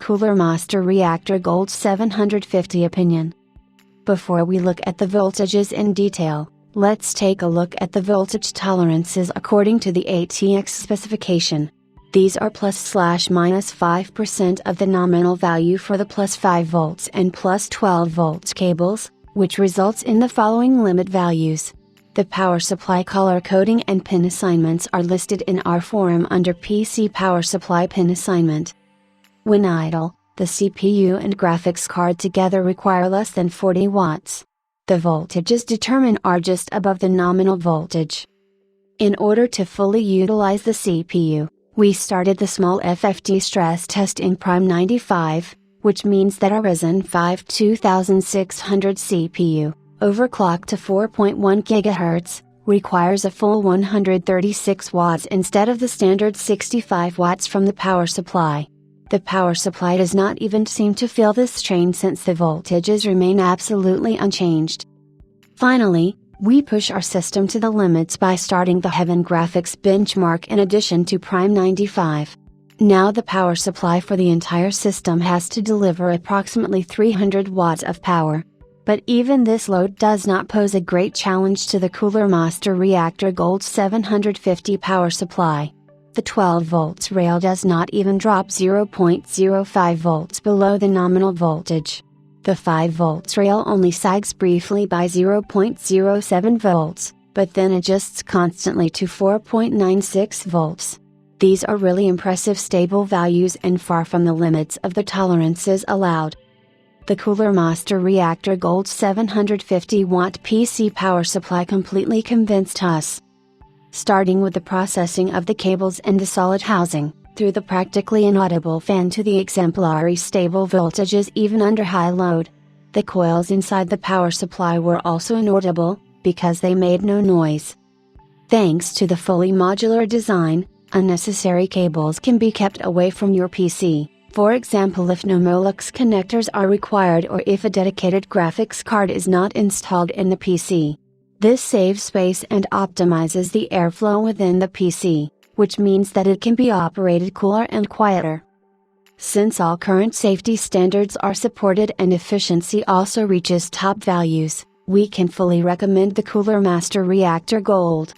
Cooler Master Reactor Gold 750 Opinion. Before we look at the voltages in detail, let's take a look at the voltage tolerances according to the ATX specification. These are ±- 5% of the nominal value for the +5 volts and +12 volts cables, which results in the following limit values. The power supply color coding and pin assignments are listed in our forum under PC Power Supply Pin Assignment. When idle, the CPU and graphics card together require less than 40 watts. The voltages determined are just above the nominal voltage. In order to fully utilize the CPU, we started the small FFT stress test in Prime 95, which means that our Ryzen 5 2600 CPU, overclocked to 4.1 GHz, requires a full 136 watts instead of the standard 65 watts from the power supply. The power supply does not even seem to feel this strain since the voltages remain absolutely unchanged. Finally, we push our system to the limits by starting the Heaven Graphics benchmark in addition to Prime 95. Now the power supply for the entire system has to deliver approximately 300 watts of power. But even this load does not pose a great challenge to the Cooler Master Reactor Gold 750 power supply. The 12 volts rail does not even drop 0.05 volts below the nominal voltage. The 5 volts rail only sags briefly by 0.07 volts, but then adjusts constantly to 4.96 volts. These are really impressive stable values and far from the limits of the tolerances allowed. The Cooler Master Reactor Gold 750 watt PC power supply completely convinced us. Starting with the processing of the cables and the solid housing, through the practically inaudible fan to the exemplary stable voltages even under high load. The coils inside the power supply were also inaudible, because they made no noise. Thanks to the fully modular design, unnecessary cables can be kept away from your PC, for example if no Molex connectors are required or if a dedicated graphics card is not installed in the PC. This saves space and optimizes the airflow within the PC, which means that it can be operated cooler and quieter. Since all current safety standards are supported and efficiency also reaches top values, we can fully recommend the Cooler Master Reactor Gold.